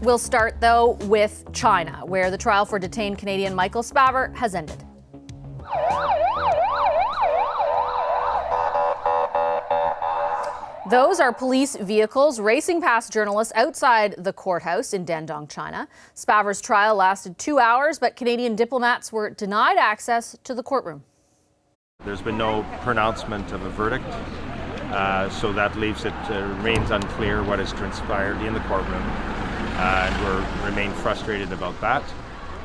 We'll start, though, with China, where the trial for detained Canadian Michael Spavor has ended. Those are police vehicles racing past journalists outside the courthouse in Dandong, China. Spavor's trial lasted 2 hours, but Canadian diplomats were denied access to the courtroom. There's been no pronouncement of a verdict, so that leaves it remains unclear what has transpired in the courtroom, and we remain frustrated about that.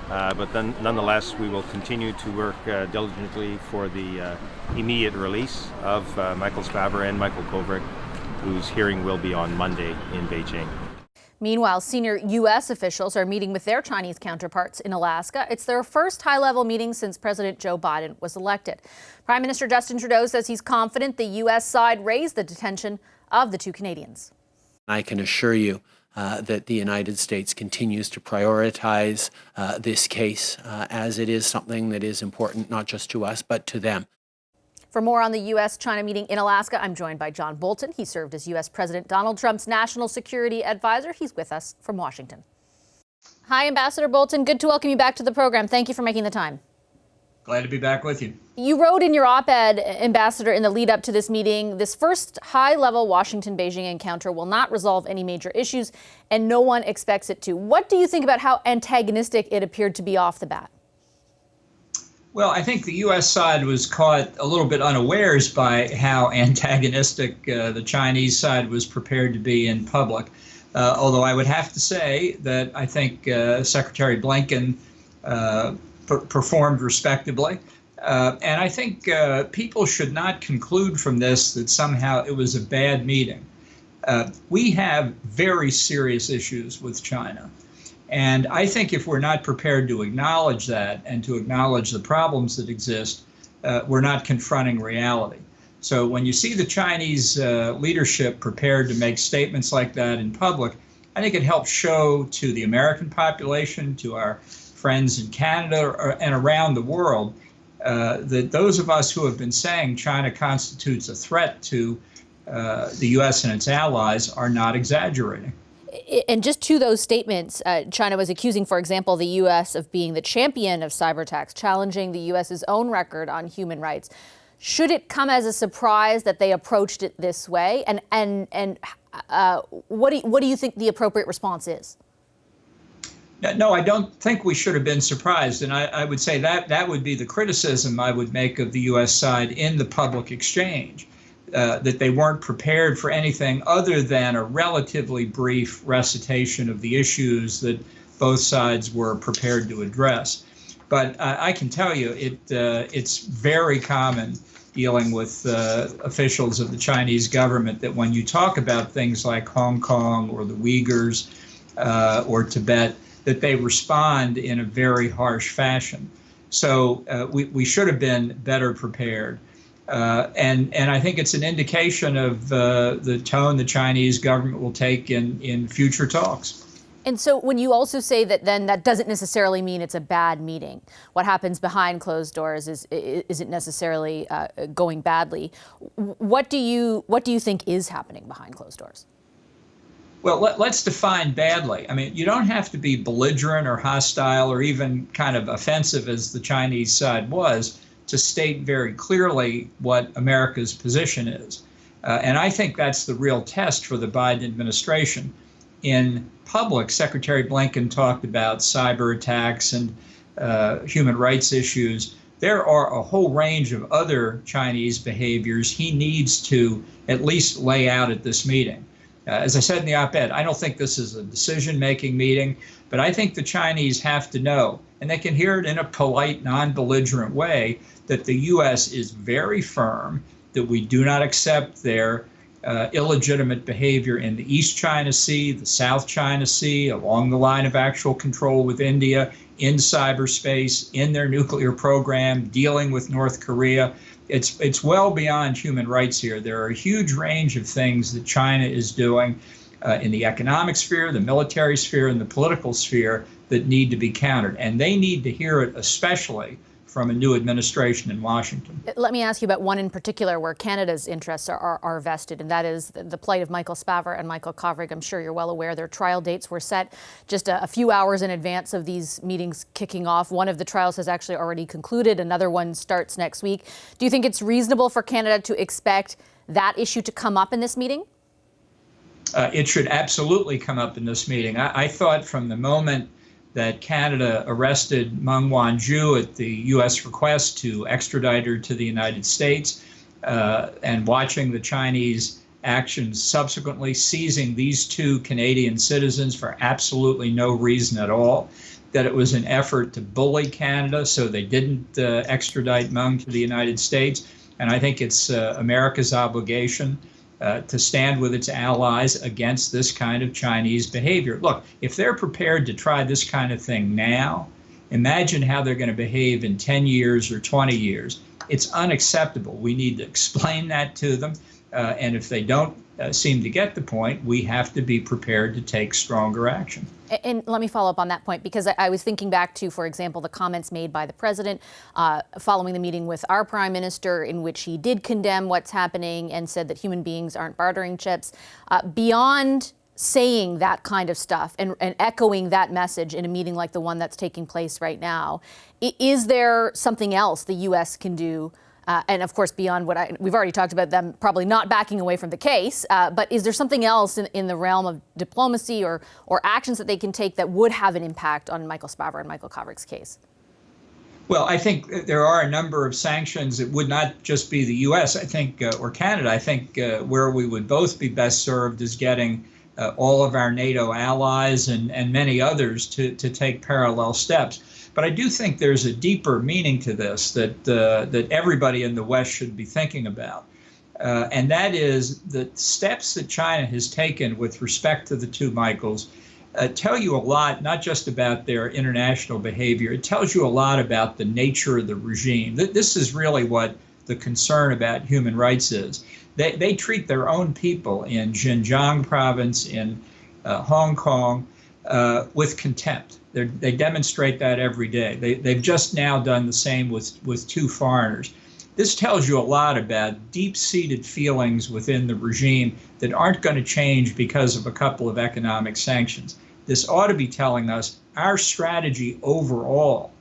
But then, nonetheless, we will continue to work diligently for the immediate release of Michael Spavor and Michael Kovrig, whose hearing will be on Monday in Beijing. Meanwhile, senior U.S. officials are meeting with their Chinese counterparts in Alaska. It's their first high-level meeting since President Joe Biden was elected. Prime Minister Justin Trudeau says he's confident the U.S. side raised the detention of the two Canadians. I can assure you that the United States continues to prioritize this case as it is something that is important not just to us, but to them. For more on the U.S. China meeting in Alaska, I'm joined by John Bolton. He served as U.S. President Donald Trump's national security advisor. He's with us from Washington. Hi, Ambassador Bolton. Good to welcome you back to the program. Thank you for making the time. Glad to be back with you. You wrote in your op-ed, Ambassador, in the lead up to this meeting, this first high-level Washington-Beijing encounter will not resolve any major issues, and no one expects it to. What do you think about how antagonistic it appeared to be off the bat? Well, I think the U.S. side was caught a little bit unawares by how antagonistic the Chinese side was prepared to be in public. Although I would have to say that I think Secretary Blinken performed respectably. And I think people should not conclude from this that somehow it was a bad meeting. We have very serious issues with China. And I think if we're not prepared to acknowledge that and to acknowledge the problems that exist, we're not confronting reality. So when you see the Chinese leadership prepared to make statements like that in public, I think it helps show to the American population, to our friends in Canada and around the world, that those of us who have been saying China constitutes a threat to the U.S. and its allies are not exaggerating. And just to those statements, China was accusing, for example, the U.S. of being the champion of cyber attacks, challenging the U.S.'s own record on human rights. Should it come as a surprise that they approached it this way? And what do you think the appropriate response is? No, I don't think we should have been surprised. And I would say that would be the criticism I would make of the U.S. side in the public exchange. That they weren't prepared for anything other than a relatively brief recitation of the issues that both sides were prepared to address. But I can tell you it's very common dealing with officials of the Chinese government that when you talk about things like Hong Kong or the Uyghurs or Tibet, that they respond in a very harsh fashion. So we should have been better prepared. And I think it's an indication of the tone the Chinese government will take in future talks. And so when you also say that then that doesn't necessarily mean it's a bad meeting, what happens behind closed doors isn't necessarily going badly. What do you think is happening behind closed doors? Well, let's define badly. I mean, you don't have to be belligerent or hostile or even kind of offensive as the Chinese side was to state very clearly what America's position is. And I think that's the real test for the Biden administration. In public, Secretary Blinken talked about cyber attacks and human rights issues. There are a whole range of other Chinese behaviors he needs to at least lay out at this meeting. As I said in the op-ed, I don't think this is a decision-making meeting, but I think the Chinese have to know, and they can hear it in a polite, non-belligerent way, that the U.S. is very firm, that we do not accept their illegitimate behavior in the East China Sea, the South China Sea, along the line of actual control with India, in cyberspace, in their nuclear program, dealing with North Korea. It's well beyond human rights here. There are a huge range of things that China is doing in the economic sphere, the military sphere, and the political sphere that need to be countered. And they need to hear it especially from a new administration in Washington. Let me ask you about one in particular where Canada's interests are vested, and that is the plight of Michael Spavor and Michael Kovrig. I'm sure you're well aware their trial dates were set just a few hours in advance of these meetings kicking off. One of the trials has actually already concluded. Another one starts next week. Do you think it's reasonable for Canada to expect that issue to come up in this meeting? It should absolutely come up in this meeting. I thought from the moment that Canada arrested Meng Wanzhou at the U.S. request to extradite her to the United States, and watching the Chinese actions subsequently, seizing these two Canadian citizens for absolutely no reason at all, that it was an effort to bully Canada so they didn't extradite Meng to the United States. And I think it's America's obligation to stand with its allies against this kind of Chinese behavior. Look, if they're prepared to try this kind of thing now, imagine how they're going to behave in 10 years or 20 years. It's unacceptable. We need to explain that to them. And if they don't seem to get the point, we have to be prepared to take stronger action. And let me follow up on that point, because I was thinking back to, for example, the comments made by the president following the meeting with our prime minister, in which he did condemn what's happening and said that human beings aren't bartering chips. Beyond saying that kind of stuff and echoing that message in a meeting like the one that's taking place right now, is there something else the U.S. can do? And of course, beyond what we've already talked about them probably not backing away from the case, but is there something else in the realm of diplomacy or actions that they can take that would have an impact on Michael Spavor and Michael Kovrig's case? Well, I think there are a number of sanctions. It would not just be the U.S., I think, or Canada. I think where we would both be best served is getting all of our NATO allies and many others to take parallel steps. But I do think there's a deeper meaning to this that everybody in the West should be thinking about. And that is the steps that China has taken with respect to the two Michaels tell you a lot, not just about their international behavior. It tells you a lot about the nature of the regime. This is really what the concern about human rights is. They treat their own people in Xinjiang province, in Hong Kong, with contempt. They demonstrate that every day. They've just now done the same with two foreigners. This tells you a lot about deep-seated feelings within the regime that aren't going to change because of a couple of economic sanctions. This ought to be telling us our strategy overall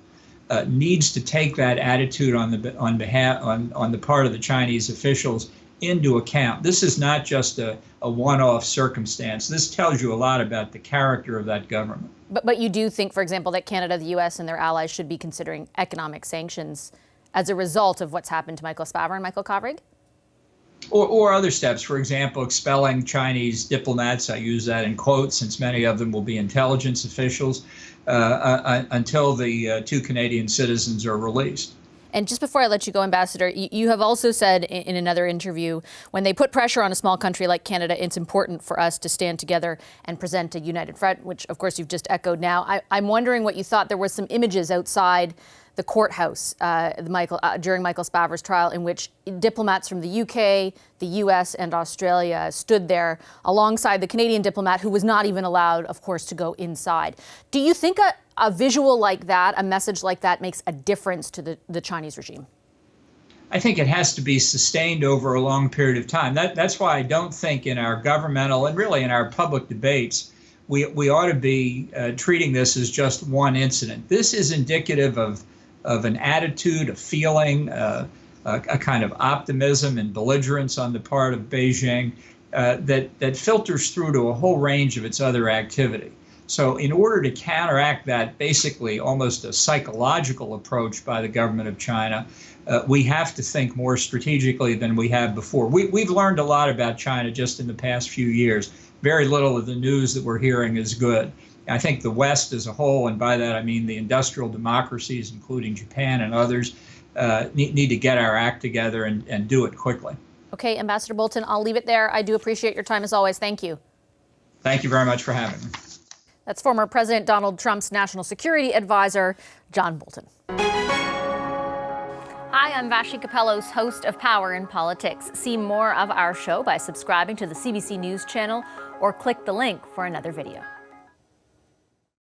needs to take that attitude on the part of the Chinese officials into account. This is not just a one-off circumstance. This tells you a lot about the character of that government. But you do think, for example, that Canada, the U.S., and their allies should be considering economic sanctions as a result of what's happened to Michael Spavor and Michael Kovrig? Or other steps, for example, expelling Chinese diplomats, I use that in quotes since many of them will be intelligence officials, until the two Canadian citizens are released. And just before I let you go, Ambassador, you have also said in another interview, when they put pressure on a small country like Canada, it's important for us to stand together and present a united front, which, of course, you've just echoed now. I'm wondering what you thought. There were some images outside the courthouse during Michael Spavor's trial in which diplomats from the UK, the US, and Australia stood there alongside the Canadian diplomat, who was not even allowed, of course, to go inside. Do you think a visual like that, a message like that, makes a difference to the Chinese regime? I think it has to be sustained over a long period of time. That's why I don't think in our governmental and really in our public debates, we ought to be treating this as just one incident. This is indicative of an attitude, a feeling, a kind of optimism and belligerence on the part of Beijing that filters through to a whole range of its other activity. So in order to counteract that, basically almost a psychological approach by the government of China, we have to think more strategically than we have before. We've learned a lot about China just in the past few years. Very little of the news that we're hearing is good. I think the West as a whole, and by that I mean the industrial democracies, including Japan and others, need to get our act together and do it quickly. Okay, Ambassador Bolton, I'll leave it there. I do appreciate your time as always. Thank you. Thank you very much for having me. That's former President Donald Trump's national security advisor, John Bolton. Hi, I'm Vashi Capellos, host of Power in Politics. See more of our show by subscribing to the CBC News channel or click the link for another video.